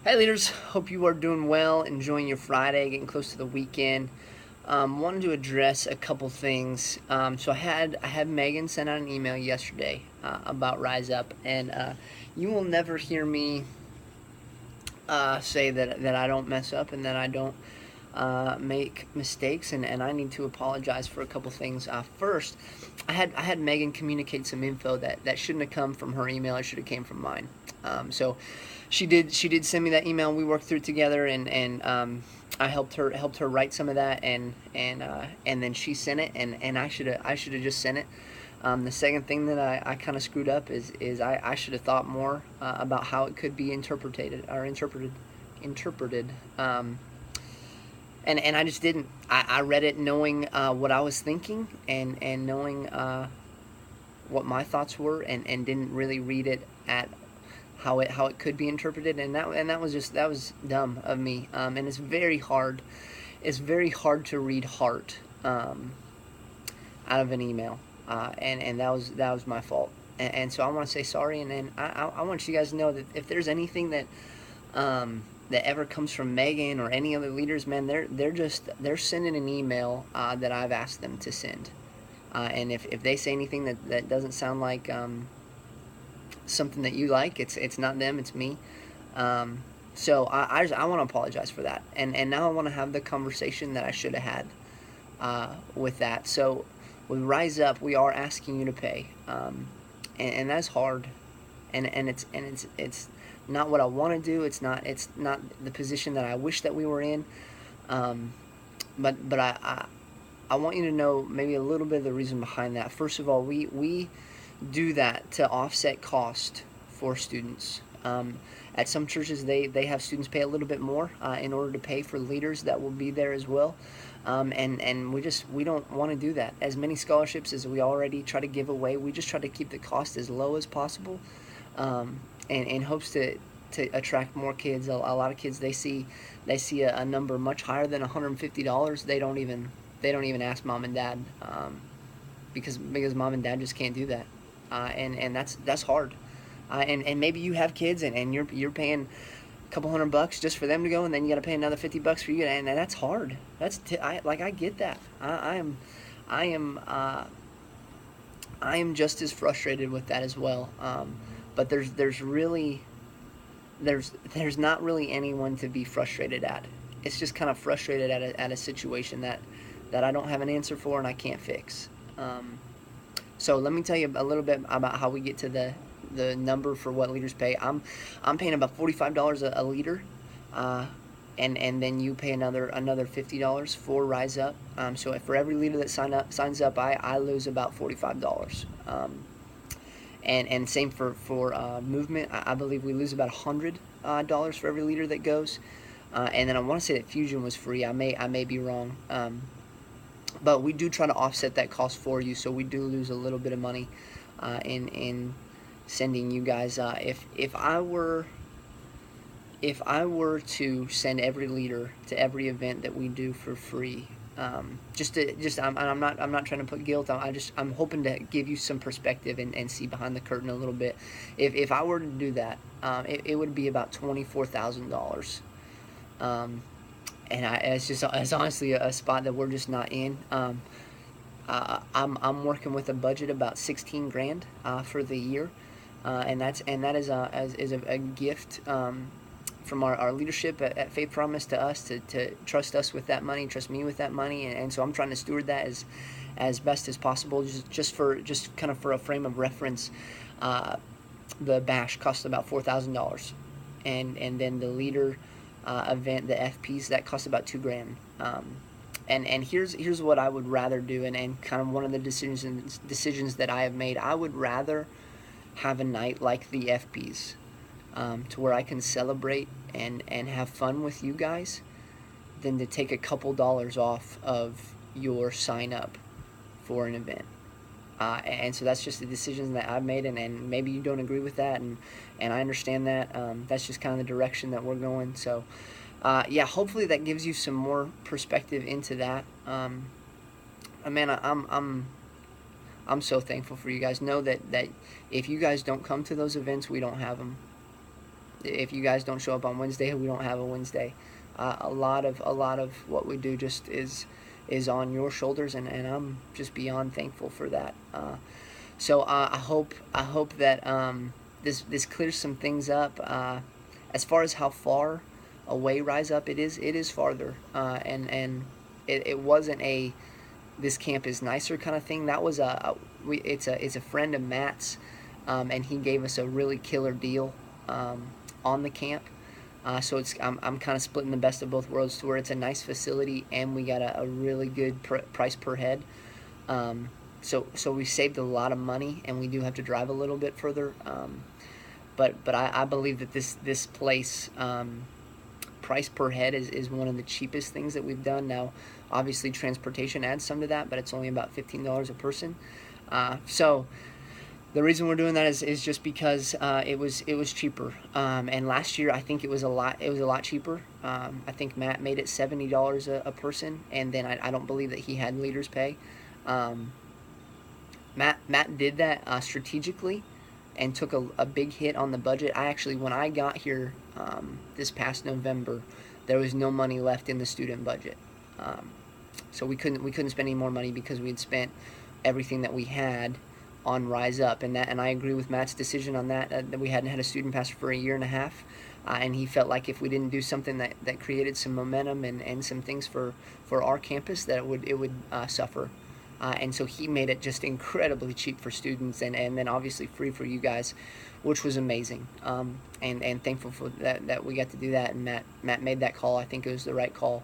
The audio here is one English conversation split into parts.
Hey leaders, hope you are doing well, enjoying your Friday, getting close to the weekend. Wanted to address a couple things. So I had Megan send out an email yesterday about Rise Up, and you will never hear me say that I don't mess up and that I don't make mistakes, and I need to apologize for a couple things. First, I had Megan communicate some info that shouldn't have come from her email. It should have came from mine. So she did send me that email. We worked through it together, and I helped her write some of that, and then she sent it, and I should have just sent it. The second thing that I kind of screwed up is I should have thought more about how it could be interpreted. And I just didn't. I read it knowing what I was thinking, and knowing what my thoughts were, and didn't really read it at how it could be interpreted, and that was dumb of me. And it's very hard to read heart out of an email, and that was my fault. And so I want to say sorry, and I want you guys to know that if there's anything that ever comes from Megan or any other leaders, man, they're sending an email that I've asked them to send. And if they say anything that doesn't sound like something that you like, it's not them, it's me. So I want to apologize for that, and now I want to have the conversation that I should have had with that. So with Rise Up, we are asking you to pay, and that's hard, and it's not what I want to do. It's not the position that I wish that we were in. Um, but I want you to know maybe a little bit of the reason behind that. First of all, we do that to offset cost for students. At some churches, they have students pay a little bit more in order to pay for leaders that will be there as well. And we don't want to do that. As many scholarships as we already try to give away, we just try to keep the cost as low as possible, and in hopes to attract more kids. A lot of kids, they see a number much higher than $150. They don't even ask mom and dad, because mom and dad just can't do that, and that's hard. And maybe you have kids, and you're paying a couple $100 just for them to go, and then you got to pay another $50 for you, and that's hard. I get that. I am I am just as frustrated with that as well. But there's not really anyone to be frustrated at. It's just kind of frustrated at a situation that I don't have an answer for and I can't fix. So let me tell you a little bit about how we get to the number for what leaders pay. I'm paying about $45 a leader, and then you pay another $50 for Rise Up. So for every leader that signs up, I lose about $45. And same for movement. I believe we lose about $100 for every leader that goes. And then I want to say that Fusion was free. I may be wrong. But we do try to offset that cost for you, so we do lose a little bit of money in sending you guys. If I were to send every leader to every event that we do for free, I'm not trying to put guilt on. I'm hoping to give you some perspective and see behind the curtain a little bit. If I were to do that, it would be about $24,000. Um, it's honestly a spot that we're just not in. I'm working with a budget about 16 grand for the year, and that is a gift from our leadership at Faith Promise to us to trust us with that money, trust me with that money, and so I'm trying to steward that as best as possible. Just kind of for a frame of reference, the bash costs about $4,000, and then the leader event, the FPs, that costs about 2 grand. And here's what I would rather do, and kind of one of the decisions that I have made. I would rather have a night like the FPs, to where I can celebrate and have fun with you guys, than to take a couple dollars off of your sign up for an event. And so that's just the decision that I've made, and maybe you don't agree with that, and I understand that. That's just kind of the direction that we're going. So, yeah, hopefully that gives you some more perspective into that. Man, I'm so thankful for you guys. Know that if you guys don't come to those events, we don't have them. If you guys don't show up on Wednesday, we don't have a Wednesday. A lot of what we do just is on your shoulders, and I'm just beyond thankful for that. So I hope that this clears some things up. As far as how far away Rise Up, it is farther, and it wasn't a this camp is nicer kind of thing. That was it's a friend of Matt's, and he gave us a really killer deal on the camp. So I'm kind of splitting the best of both worlds to where it's a nice facility and we got a really good price per head. So we saved a lot of money, and we do have to drive a little bit further. But I believe that this place, price per head is one of the cheapest things that we've done. Now, obviously transportation adds some to that, but it's only about $15 a person. So the reason we're doing that is just because it was cheaper. And last year I think it was a lot cheaper. I think Matt made it $70 a person, and then I don't believe that he had leaders pay. Matt did that strategically and took a big hit on the budget. When I got here this past November, there was no money left in the student budget. So we couldn't spend any more money because we had spent everything that we had on Rise Up, and I agree with Matt's decision on that. That we hadn't had a student pastor for a year and a half, and he felt like if we didn't do something that created some momentum and some things for our campus, that it would suffer. And so he made it just incredibly cheap for students, and then obviously free for you guys, which was amazing. And thankful for that we got to do that, and Matt made that call. I think it was the right call.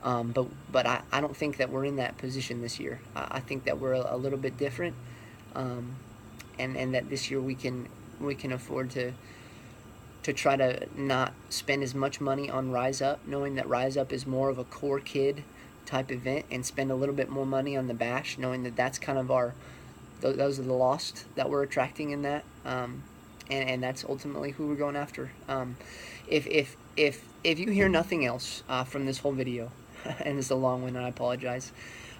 But I don't think that we're in that position this year. I think that we're a little bit different, and that this year we can afford to try to not spend as much money on Rise Up, knowing that Rise Up is more of a core kid type event, and spend a little bit more money on the bash, knowing that that's kind of those are the lost that we're attracting in that, and that's ultimately who we're going after. If you hear nothing else from this whole video, and it's a long one, and I apologize.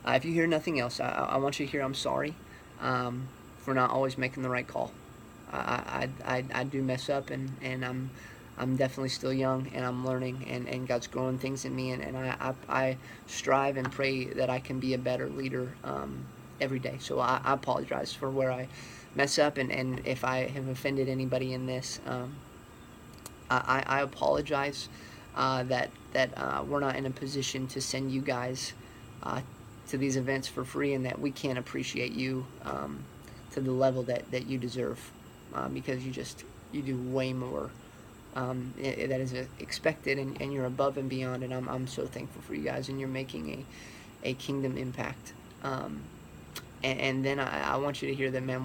If you hear nothing else, I want you to hear I'm sorry for not always making the right call. I do mess up, and I'm definitely still young, and I'm learning, and God's growing things in me, and I strive and pray that I can be a better leader every day. So I apologize for where I mess up, and if I have offended anybody in this, I apologize that we're not in a position to send you guys to these events for free, and that we can't appreciate you to the level that you deserve, because you do way more that is expected, and you're above and beyond, and I'm so thankful for you guys, and you're making a kingdom impact. And then I want you to hear that, man,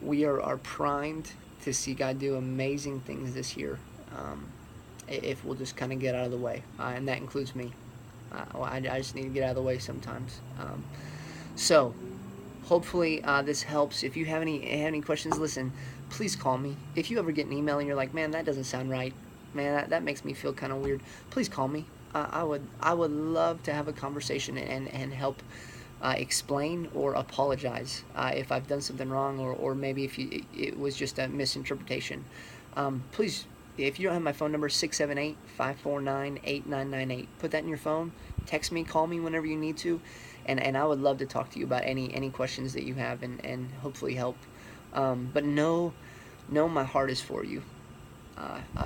we are primed to see God do amazing things this year, if we'll just kind of get out of the way, and that includes me. I just need to get out of the way sometimes. So hopefully this helps. If you have any questions, listen, please call me. If you ever get an email and you're like, man, that doesn't sound right, man, that makes me feel kind of weird, please call me. I would love to have a conversation and help explain or apologize if I've done something wrong, or maybe if it was just a misinterpretation. Please, if you don't have my phone number, 678-549-8998. Put that in your phone. Text me, call me whenever you need to, and I would love to talk to you about any questions that you have, and hopefully help. But know my heart is for you.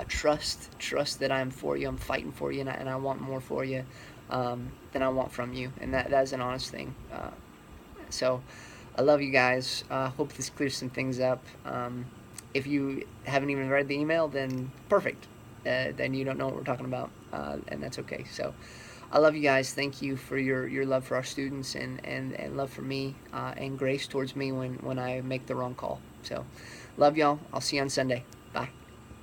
Trust that I'm for you. I'm fighting for you, and I want more for you than I want from you, and that's an honest thing. So I love you guys. Hope this clears some things up. If you haven't even read the email, then perfect. Then you don't know what we're talking about, and that's okay. So I love you guys. Thank you for your love for our students, and love for me, and grace towards me when I make the wrong call. So love y'all. I'll see you on Sunday. Bye.